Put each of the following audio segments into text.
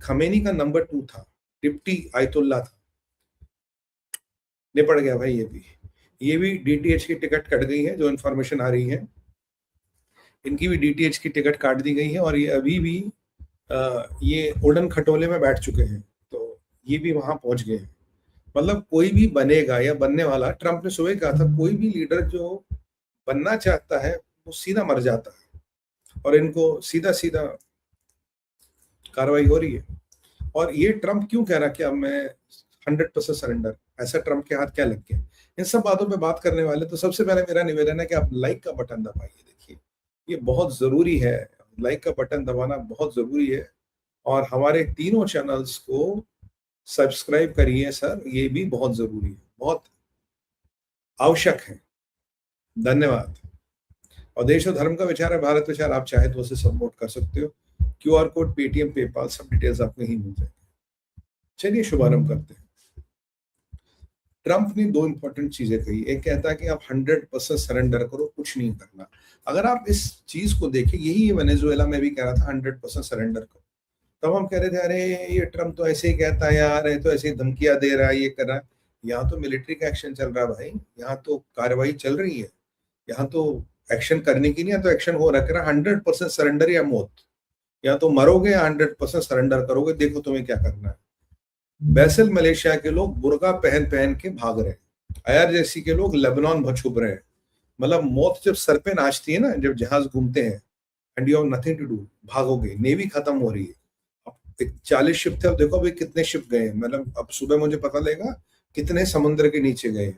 Khamenei का number 2 था, deputy ayatollah था, निपट गया भाई। ये भी डीटीएच की टिकट कट गई है, जो इन्फॉर्मेशन आ रही है, इनकी भी डीटीएच की टिकट काट दी गई है, और ये अभी भी ये उड़न खटोले में बैठ चुके हैं, तो ये भी वहां पहुंच गए हैं। मतलब कोई भी बनेगा या बनने वाला, ट्रंप ने सुबह कहा था, कोई भी लीडर जो बनना चाहता है वो सीधा मर जाता है, और इनको सीधा सीधा कार्रवाई हो रही है। और ये ट्रंप क्यों कह रहा कि अब मैं 100% सरेंडर, ऐसा ट्रंप के हाथ क्या लग गया? इन सब बातों पे बात करने वाले, तो सबसे पहले मेरा निवेदन है कि आप लाइक का बटन दबाइए। देखिए, ये बहुत जरूरी है, लाइक का बटन दबाना बहुत जरूरी है, और हमारे तीनों चैनल्स को सब्सक्राइब करिए सर, ये भी बहुत जरूरी है, बहुत आवश्यक है। धन्यवाद। और देश और धर्म का विचार है, भारत विचार, आप चाहे तो उसे सपोर्ट कर सकते हो। क्यूआर कोड, पेटीएम, पेपाल, सब डिटेल्स आपको यहीं मिल जाएंगे। चलिए शुभारंभ करते हैं। ट्रंप ने 2 इंपॉर्टेंट चीजें कही। एक कहता है कि आप 100% सरेंडर करो, कुछ नहीं करना। अगर आप इस चीज को देखें, यही वेनेजुएला में भी कह रहा था 100% सरेंडर करो। तब हम कह रहे थे अरे ये ट्रंप तो ऐसे ही कहता है यार, ये तो ऐसे ही धमकियां दे रहा है, ये कर रहा है। यहाँ तो मिलिट्री का एक्शन चल रहा है भाई, यहाँ तो कार्रवाई चल रही है, यहाँ तो एक्शन करने की नहीं है, तो एक्शन हो रहा है। 100% सरेंडर या मौत, या तो मरोगे या 100% सरेंडर करोगे, देखो तुम्हें क्या करना है। बैसल मलेशिया के लोग बुर्का पहन पहन के भाग रहे हैं, IRGC के लोग लेबनान छुप रहे हैं। मतलब मौत जब सर पे नाचती है ना, जब जहाज घूमते हैं, and you have nothing to do, भागोगे। नेवी खत्म हो रही है, अब 40 शिप थे, अब देखो अभी कितने शिप गए। मतलब अब सुबह मुझे पता लगेगा कितने समुद्र के नीचे गए।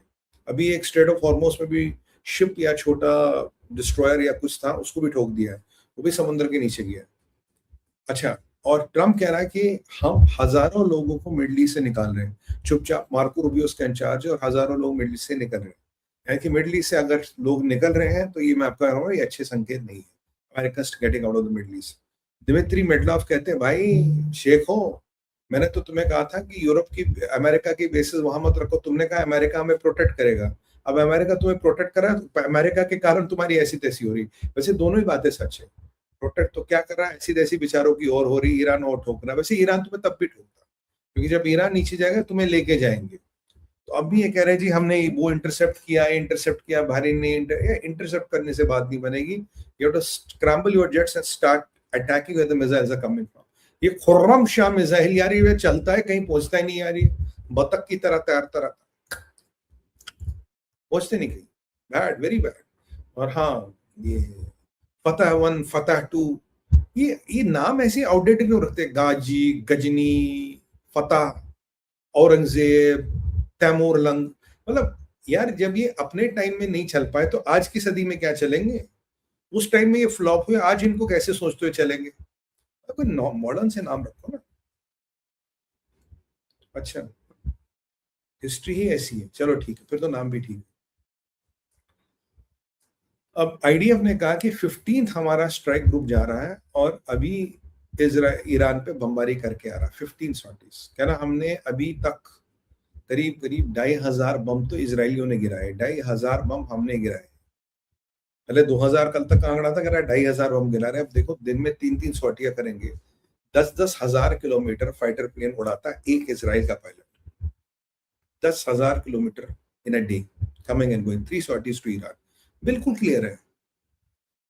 अभी एक स्ट्रेट ऑफ हॉर्मोस में भी शिप या छोटा डिस्ट्रॉयर या कुछ था, उसको भी ठोक दिया है, वो भी समुद्र के नीचे गया। अच्छा, और ट्रंप कह रहा है कि हम हजारों लोगों को मिडल ईस्ट से निकाल रहे हैं चुपचाप। मार्को रूबियो उसका इंचार्ज है, और हजारों लोग मिडल ईस्ट से निकल रहे हैं। है कि मिडल ईस्ट से अगर लोग निकल रहे हैं, तो ये मैं आपको कह रहा हूँ, ये अच्छे संकेत नहीं है। America getting out of the Middle East. Dmitry मेडलॉफ कहते हैं, भाई शेख हो, मैंने तो तुम्हें कहा था कि यूरोप की, अमेरिका की बेसिस वहां मत रखो। तुमने कहा अमेरिका हमें प्रोटेक्ट करेगा, अब अमेरिका तुम्हें प्रोटेक्ट कर रहा है, तो अमेरिका के कारण तुम्हारी ऐसी तैसी हो रही। वैसे दोनों ही बातें सच है। प्रोटेक्ट तो क्या कर रहा है, ऐसी तैसी विचारों की और हो रही, ईरान और ठोक रहा है। वैसे ईरान तुम्हें तब भी ठोकता, क्योंकि जब ईरान नीचे जाएगा तुम्हें लेके जाएंगे। तो अब भी ये कह रहे हैं जी हमने वो इंटरसेप्ट किया, बहरीन ने इंटरसेप्ट करने से बात नहीं बनेगी। You have to scramble your jets and start attacking where the missiles are coming from. ये खुर्रम शाह मिसाइल यार, ये चलता है कहीं पहुंचता ही नहीं यार, ये बतख की तरह तैरता रहता, पहुंचते नहीं कहीं। Bad, very bad. और हाँ, ये फतह 1, फतह 2, ये नाम ऐसे आउटडेटेड क्यों रखते हैं? गाजी, गजनी, फतह, औरंगजेब, तैमूरलंग। मतलब यार, जब ये अपने टाइम में नहीं चल पाए, तो आज की सदी में क्या चलेंगे? उस टाइम में ये फ्लॉप हुए, आज इनको कैसे सोचते हुए चलेंगे? तो कोई मॉडर्न से नाम रखो ना। अच्छा, हिस्ट्री ही ऐसी है, चलो ठीक है, फिर तो नाम भी ठीक है। अब IDF ने कहा कि 15th हमारा स्ट्राइक ग्रुप जा रहा है, और अभी ईरान पे बमबारी करके आ रहा है। 15 सॉर्टीज, कह रहा हमने अभी तक करीब करीब 2500 बम तो इजरायलियों ने गिराए, 2500 बम हमने गिराए। पहले 2000 कल तक का आंकड़ा था, कह रहा है 2500 बम गिरा रहे। अब देखो दिन में 3-3 सॉर्टियां करेंगे, 10-10 हजार किलोमीटर फाइटर प्लेन उड़ाता है एक इजराइल का pilot. 10,000 kilometre in a day, coming and going, 3 sorties to Iran. बिल्कुल क्लियर है,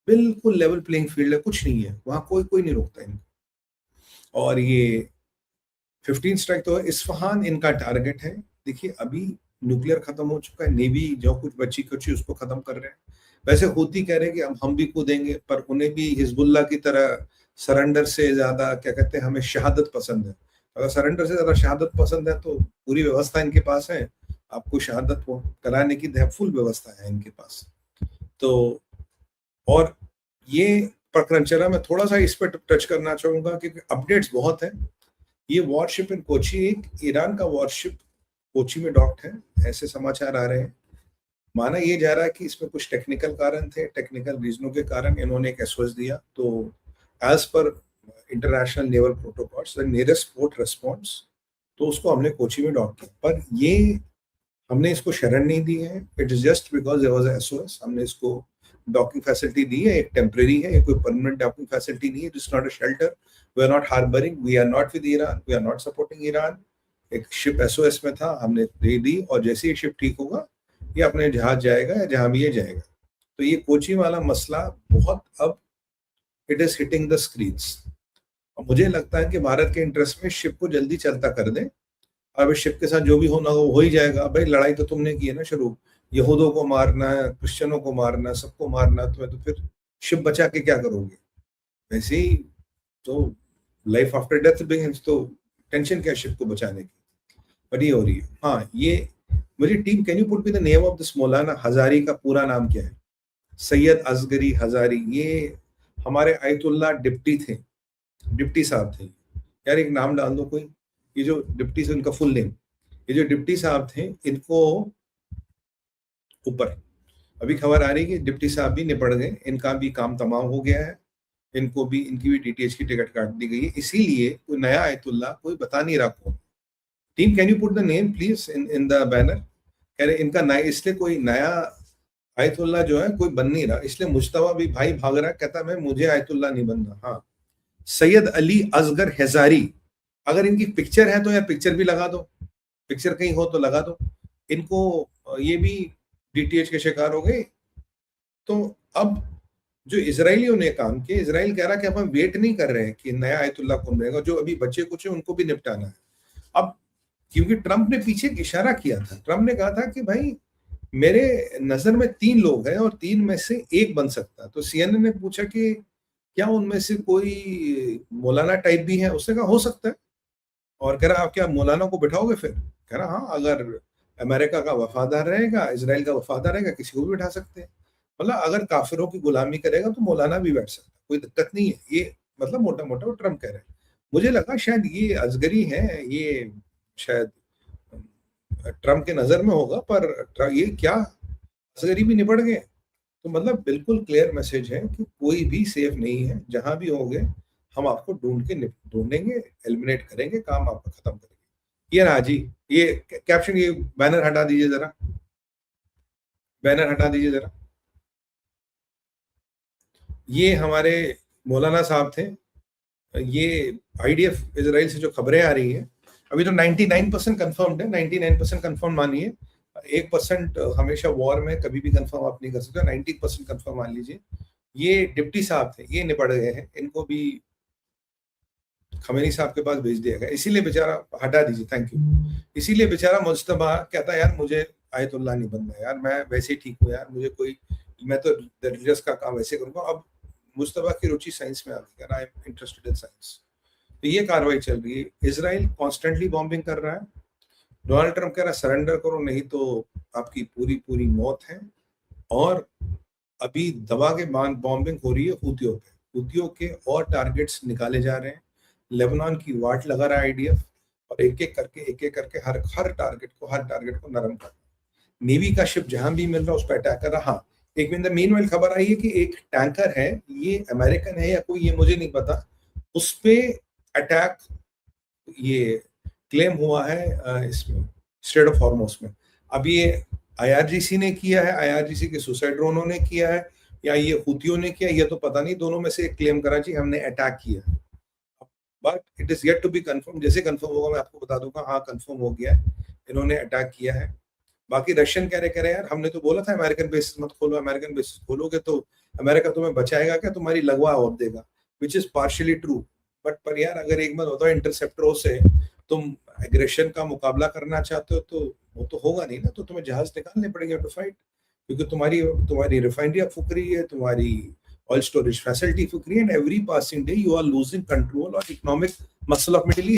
बिल्कुल लेवल प्लेइंग फील्ड है, कुछ नहीं है वहां, कोई नहीं रोकता इनको। और ये 15 स्ट्राइक तो इस्फहान इनका टारगेट है। देखिए, अभी न्यूक्लियर खत्म हो चुका है, नेवी जो कुछ बची कुची उसको खत्म कर रहे हैं। वैसे हूती कह रहे हैं कि अब हम भी कूदेंगे, पर उन्हें भी हिजबुल्लाह की तरह सरेंडर से ज्यादा, क्या कहते हैं, हमें शहादत पसंद है। अगर सरेंडर से ज्यादा शहादत पसंद है, तो पूरी व्यवस्था इनके पास है, आपको शहादत को कराने की फुल व्यवस्था है इनके पास। तो और ये प्रकरण चला, मैं थोड़ा सा इस पर टच करना चाहूंगा क्योंकि अपडेट्स बहुत है। ये वॉरशिप इन कोची, एक ईरान का वॉरशिप कोची में डॉक्ड है, ऐसे समाचार आ रहे हैं। माना ये जा रहा है कि इसमें कुछ टेक्निकल कारण थे, टेक्निकल रीजनों के कारण इन्होंने एक SOS दिया। तो as per international naval protocols, the nearest port response, तो उसको हमने कोची में डॉक किया। पर ये हमने इसको शरण नहीं दी है, it is just because there was a SOS, हमने इसको डॉकिंग फैसिलिटी नहीं है, एक टेम्परेरी है, ये कोई परमानेंट डॉकिंग फैसिलिटी नहीं है, this not a shelter, we are not harbouring, we are not with Iran, we are not supporting Iran. एक शिप एसओएस में था, हमने दे दी, और जैसे ही शिप ठीक होगा ये अपने जहाज जाएगा या जहां भी ये जाएगा। तो ये कोची वाला मसला बहुत अब it is hitting the screens. मुझे लगता है कि भारत के इंटरेस्ट में शिप को जल्दी चलता कर दें, अब शिप के साथ जो भी होना हो ही जाएगा। भाई लड़ाई तो तुमने की है ना शुरू, यहूदों को मारना, क्रिश्चियनों को मारना, सबको मारना, तुम्हें तो फिर शिप बचा के क्या करोगे? वैसे ही तो लाइफ आफ्टर डेथ बिगिंस, तो टेंशन क्या शिप को बचाने की, बट ये हो रही है। हाँ, ये मुझे team, can you put me the name of this मौलाना हजारी का पूरा नाम क्या है? सैयद असगरी हजारी। ये हमारे आयतुल्लाह डिप्टी थे, डिप्टी साहब थे यार, एक नाम डाल दो कोई, ये जो डिप्टी से उनका फुल नेम, ये जो डिप्टी साहब थे, इनको ऊपर अभी खबर आ रही है कि डिप्टी साहब भी निपट गए, इनका भी काम तमाम हो गया है, इनको भी, इनकी भी डीटीएच की टिकट काट दी गई है। इसीलिए कोई नया आयतुल्लाह कोई बता नहीं रहा कौन। Team, can you put the name please in the banner? कह रहे इनका नया, इसलिए कोई नया आयतुल्लाह जो है कोई बन नहीं रहा, इसलिए मुश्तबा भी भाई भाग रहा, कहता मैं मुझे आयतुल्लाह नहीं बनना। हाँ, सैयद अली असगर हजारी, अगर इनकी पिक्चर है तो यार पिक्चर भी लगा दो, पिक्चर कहीं हो तो लगा दो। इनको ये भी डीटीएच के शिकार हो गए। तो अब जो इजरायलियों ने काम किया, इजराइल कह रहा कि अब हम वेट नहीं कर रहे हैं कि नया आयतुल्लाह कौन रहेगा, जो अभी बच्चे कुछ है उनको भी निपटाना है। अब क्योंकि ट्रंप ने पीछे एक इशारा किया था, ट्रंप ने कहा था कि भाई मेरे नजर में 3 लोग हैं और 3 में से एक बन सकता है। तो सीएनएन ने पूछा कि क्या उनमें से कोई मौलाना टाइप भी है? उसने कहा हो सकता है, और कह रहा आप क्या मौलाना को बिठाओगे? फिर कह रहा हाँ, अगर अमेरिका का वफादार रहेगा, इजराइल का वफादार रहेगा, किसी को भी बिठा सकते हैं। मतलब अगर काफिरों की गुलामी करेगा तो मौलाना भी बैठ सकता है, कोई दिक्कत नहीं है। ये मतलब मोटा मोटा वो ट्रम्प कह रहे हैं। मुझे लगा शायद ये असगरी है, ये शायद ट्रम्प के नजर में होगा, पर ये क्या असगरी भी निपट गए। तो मतलब बिल्कुल क्लियर मैसेज है कि कोई भी सेफ नहीं है, जहां भी होंगे हम आपको ढूंढेंगे, एलिमिनेट करेंगे, काम आपका खत्म करेंगे। ये ना जी, ये कैप्शन, ये बैनर हटा दीजिए जरा, बैनर हटा दीजिए जरा। ये हमारे मौलाना साहब थे। ये आईडीएफ इजराइल से जो खबरें आ रही हैं, अभी तो 99% कंफर्म्ड है, 99% कंफर्म मानिए, 1% हमेशा वॉर में कभी भी कंफर्म आप नहीं कर सकते, 90% कंफर्म मान लीजिए। ये डिप्टी साहब थे, ये निपट गए हैं, इनको भी खमेनी साहब के पास भेज दिया गया, इसीलिए बेचारा, हटा दीजिए, थैंक यू। इसीलिए बेचारा मुज्तबा कहता है यार मुझे आयतुल्लाह नहीं बनना यार, मैं वैसे ही ठीक हूँ यार, मुझे कोई, मैं तो रिलीजियस का काम वैसे करूंगा। अब मुज्तबा की रुचि साइंस में आ गई, I am interested in science. तो ये कार्रवाई चल रही है। इजराइल कॉन्स्टेंटली बॉम्बिंग कर रहा है, डोनाल्ड ट्रंप कह रहा है सरेंडर करो नहीं तो आपकी पूरी पूरी मौत है। और अभी दबा के बॉम्बिंग हो रही है हूतियों पे, हूतियों के और टारगेट्स निकाले जा रहे हैं। लेबनान की वाट लगा रहा है आईडीएफ, और एक एक करके हर टारगेट को नरम कर। नेवी का शिप जहां भी मिल रहा है उस पर अटैक कर रहा। हाँ, एक इन द मीनवाइल खबर आई है कि एक टैंकर है, ये अमेरिकन है या कोई, ये मुझे नहीं पता, उस पे अटैक ये क्लेम हुआ है इसमें स्ट्रेट ऑफ हॉर्मुज़ में। अब ये आईआरजीसी ने किया है, आईआरजीसी के सुसाइड ड्रोनों ने किया है, या ये हूतियों ने किया, ये तो पता नहीं, दोनों में से एक क्लेम करा जी हमने अटैक किया, but it is yet to be confirm. जैसे कंफर्म होगा मैं आपको बता दूंगा, हाँ कंफर्म हो गया है, इन्होंने अटैक किया है। बाकी रशियन कह रहे यार हमने तो बोला था अमेरिकन बेसिस मत खोलो, अमेरिकन बेसिस खोलोगे तो अमेरिका तुम्हें बचाएगा क्या, तुम्हारी लगवा और देगा, which is partially true. But पर यार अगर एक बार होता है इंटरसेप्टरों से तुम एग्रेशन का मुकाबला करना चाहते हो तो वो तो होगा नहीं ना, तो तुम्हें जहाज निकालने पड़ेंगे टू फाइट, क्योंकि तुम्हारी रिफाइनरी फूक रही है, तुम्हारी oil storage facility फूक रही है, and every passing day you are losing control or economic muscle of Middle East.